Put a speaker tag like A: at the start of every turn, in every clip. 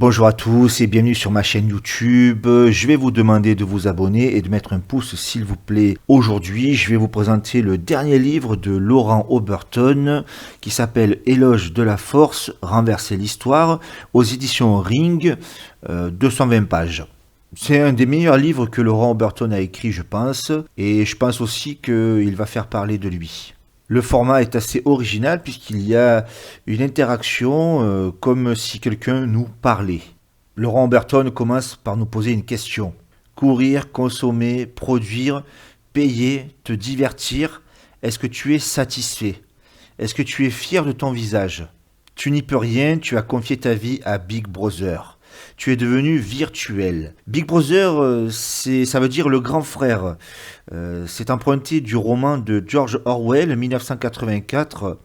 A: Bonjour à tous et bienvenue sur ma chaîne YouTube. Je vais vous demander de vous abonner et de mettre un pouce s'il vous plaît. Aujourd'hui, je vais vous présenter le dernier livre de Laurent Oberton qui s'appelle Éloge de la force, renverser l'histoire aux éditions Ring, 220 pages. C'est un des meilleurs livres que Laurent Oberton a écrit, je pense, et je pense aussi qu'il va faire parler de lui. Le format est assez original puisqu'il y a une interaction comme si quelqu'un nous parlait. Laurent Oberton commence par nous poser une question. Courir, consommer, produire, payer, te divertir, est-ce que tu es satisfait? Est-ce que tu es fier de ton visage? Tu n'y peux rien, tu as confié ta vie à Big Brother. Tu es devenu virtuel. Big Brother, ça veut dire le grand frère. C'est emprunté du roman de George Orwell, 1984,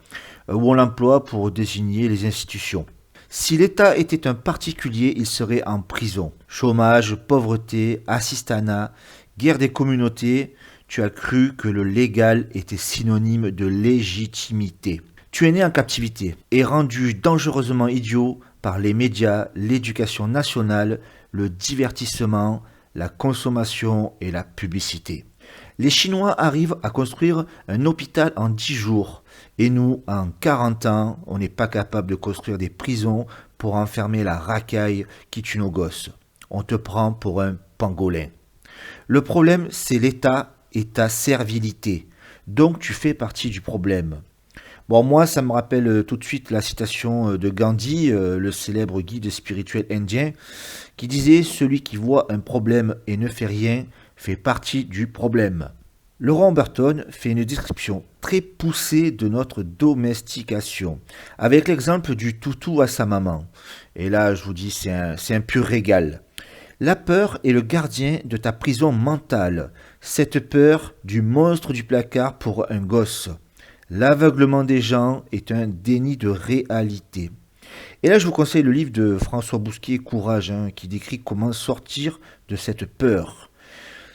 A: où on l'emploie pour désigner les institutions. Si l'État était un particulier, il serait en prison. Chômage, pauvreté, assistanat, guerre des communautés, tu as cru que le légal était synonyme de légitimité. Tu es né en captivité et rendu dangereusement idiot par les médias, l'éducation nationale, le divertissement, la consommation et la publicité. Les Chinois arrivent à construire un hôpital en 10 jours et nous, en 40 ans, on n'est pas capable de construire des prisons pour enfermer la racaille qui tue nos gosses. On te prend pour un pangolin. Le problème, c'est l'État et ta servilité. Donc tu fais partie du problème. Bon, moi, ça me rappelle tout de suite la citation de Gandhi, le célèbre guide spirituel indien, qui disait « Celui qui voit un problème et ne fait rien fait partie du problème ». Laurent Oberton fait une description très poussée de notre domestication, avec l'exemple du toutou à sa maman. Et là, je vous dis, c'est un pur régal. La peur est le gardien de ta prison mentale, cette peur du monstre du placard pour un gosse. L'aveuglement des gens est un déni de réalité. Et là, je vous conseille le livre de François Bousquet, Courage, qui décrit comment sortir de cette peur.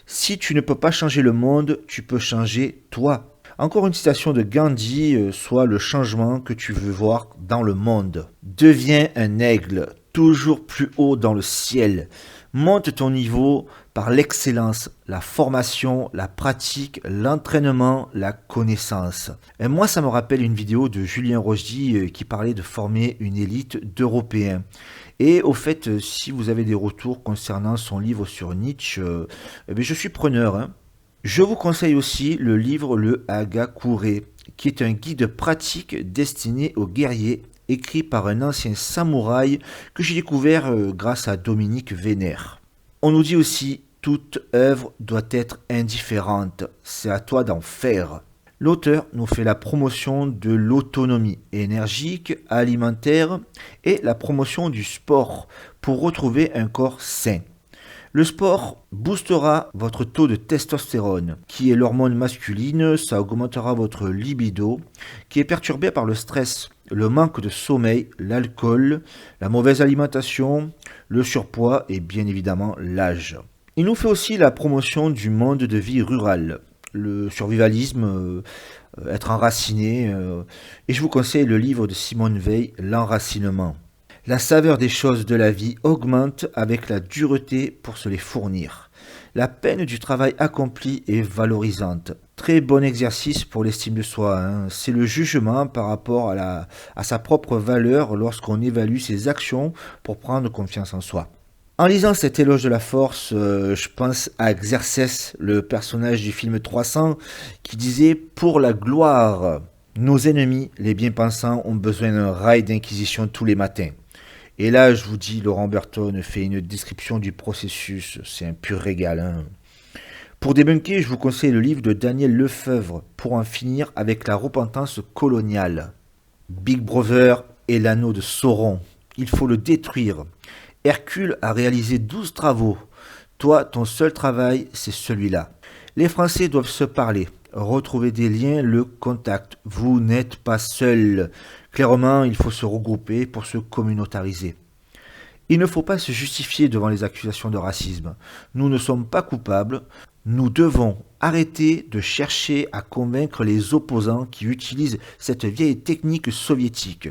A: Si tu ne peux pas changer le monde, tu peux changer toi. Encore une citation de Gandhi, soit le changement que tu veux voir dans le monde. Deviens un aigle, toujours plus haut dans le ciel. Monte ton niveau par l'excellence, la formation, la pratique, l'entraînement, la connaissance. Et moi, ça me rappelle une vidéo de Julien Rochdy qui parlait de former une élite d'Européens. Et au fait, si vous avez des retours concernant son livre sur Nietzsche, je suis preneur. Je vous conseille aussi le livre Le Hagakure, qui est un guide pratique destiné aux guerriers, écrit par un ancien samouraï que j'ai découvert grâce à Dominique Vénère. On nous dit aussi « toute œuvre doit être indifférente, c'est à toi d'en faire ». L'auteur nous fait la promotion de l'autonomie énergique, alimentaire et la promotion du sport pour retrouver un corps sain. Le sport boostera votre taux de testostérone, qui est l'hormone masculine, ça augmentera votre libido, qui est perturbé par le stress, le manque de sommeil, l'alcool, la mauvaise alimentation, le surpoids et bien évidemment l'âge. Il nous fait aussi la promotion du monde de vie rural, le survivalisme, être enraciné, et je vous conseille le livre de Simone Veil, L'enracinement. La saveur des choses de la vie augmente avec la dureté pour se les fournir. La peine du travail accompli est valorisante. Très bon exercice pour l'estime de soi. C'est le jugement par rapport à sa propre valeur lorsqu'on évalue ses actions pour prendre confiance en soi. En lisant cet éloge de la force, je pense à Xerxès, le personnage du film 300, qui disait « Pour la gloire, nos ennemis, les bien-pensants, ont besoin d'un rail d'inquisition tous les matins. » Et là, je vous dis, Laurent Oberton fait une description du processus, c'est un pur régal. Pour débunker, je vous conseille le livre de Daniel Lefebvre, Pour en finir avec la repentance coloniale. Big Brother est l'anneau de Sauron, il faut le détruire. Hercule a réalisé 12 travaux, toi, ton seul travail, c'est celui-là. Les Français doivent se parler, retrouver des liens, le contact. Vous n'êtes pas seul. Clairement, il faut se regrouper pour se communautariser. Il ne faut pas se justifier devant les accusations de racisme. Nous ne sommes pas coupables. Nous devons arrêter de chercher à convaincre les opposants qui utilisent cette vieille technique soviétique.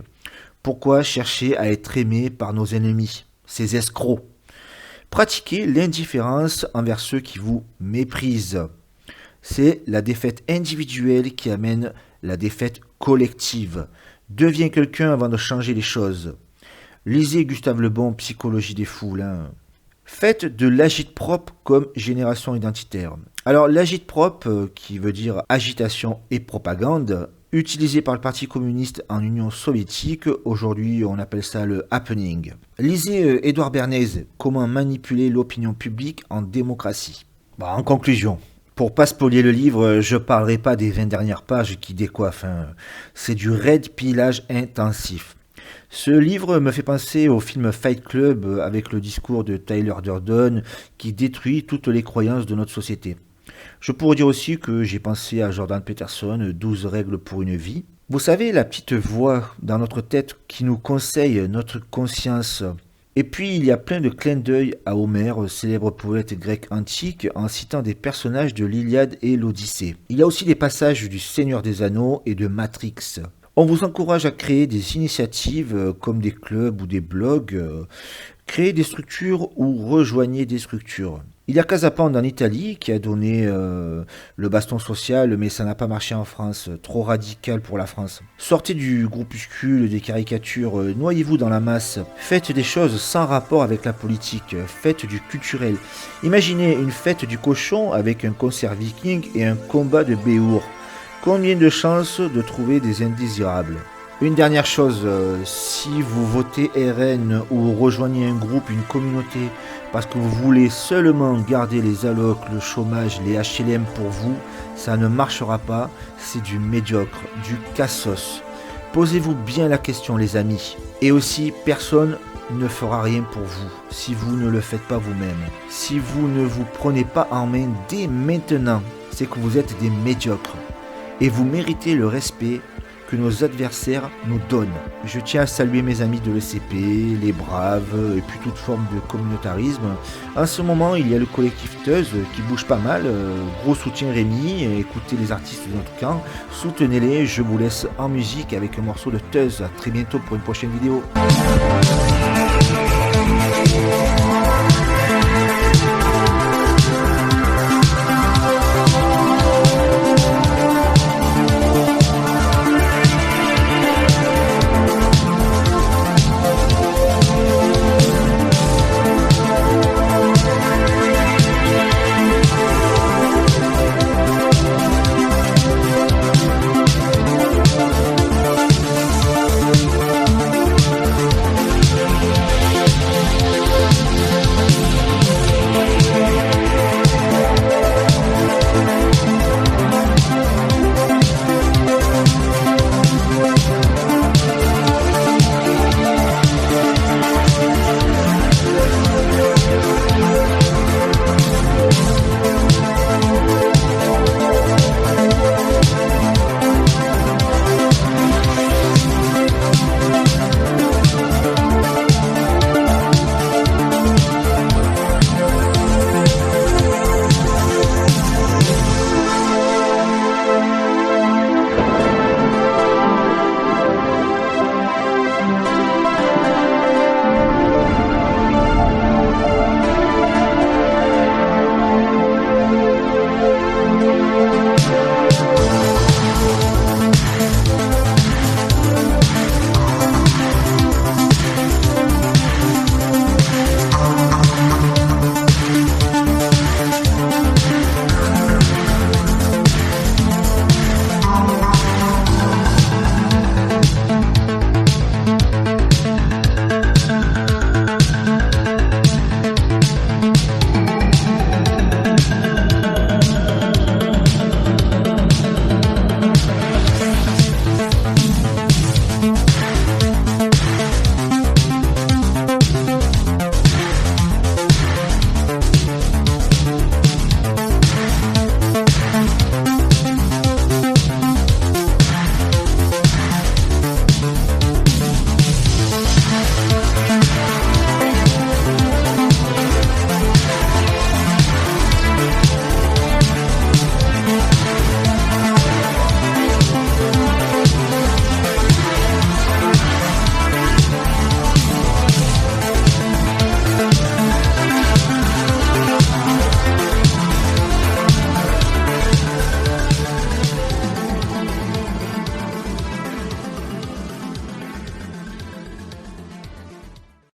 A: Pourquoi chercher à être aimé par nos ennemis? ces escrocs. Pratiquez l'indifférence envers ceux qui vous méprisent. C'est la défaite individuelle qui amène la défaite collective. Deviens quelqu'un avant de changer les choses. Lisez Gustave Le Bon, Psychologie des foules. Faites de l'agite-propre comme génération identitaire. Alors l'agite-propre, qui veut dire agitation et propagande, utilisé par le Parti communiste en Union soviétique, aujourd'hui on appelle ça le happening. Lisez Édouard Bernays, Comment manipuler l'opinion publique en démocratie. En conclusion, pour pas spolier le livre, je parlerai pas des 20 dernières pages qui décoiffent. C'est du raid pillage intensif. Ce livre me fait penser au film Fight Club avec le discours de Tyler Durden qui détruit toutes les croyances de notre société. Je pourrais dire aussi que j'ai pensé à Jordan Peterson, 12 règles pour une vie. Vous savez, la petite voix dans notre tête qui nous conseille notre conscience. Et puis il y a plein de clins d'œil à Homère, célèbre poète grec antique, en citant des personnages de l'Iliade et l'Odyssée. Il y a aussi des passages du Seigneur des Anneaux et de Matrix. On vous encourage à créer des initiatives comme des clubs ou des blogs, créer des structures ou rejoignez des structures. Il y a Casapande en Italie qui a donné le baston social, mais ça n'a pas marché en France, trop radical pour la France. Sortez du groupuscule, des caricatures, noyez-vous dans la masse, faites des choses sans rapport avec la politique, faites du culturel. Imaginez une fête du cochon avec un concert viking et un combat de Béour. Combien de chances de trouver des indésirables? Une dernière chose, si vous votez RN ou rejoignez un groupe, une communauté, parce que vous voulez seulement garder les allocs, le chômage, les HLM pour vous, ça ne marchera pas, c'est du médiocre, du cassos. Posez-vous bien la question les amis. Et aussi, personne ne fera rien pour vous si vous ne le faites pas vous-même. Si vous ne vous prenez pas en main dès maintenant, c'est que vous êtes des médiocres. Et vous méritez le respect que nos adversaires nous donnent. Je tiens à saluer mes amis de l'ECP, les Braves et puis toute forme de communautarisme. En ce moment, il y a le collectif Teuz qui bouge pas mal. Gros soutien Rémi, écoutez les artistes de notre camp, soutenez-les. Je vous laisse en musique avec un morceau de Teuz. À très bientôt pour une prochaine vidéo.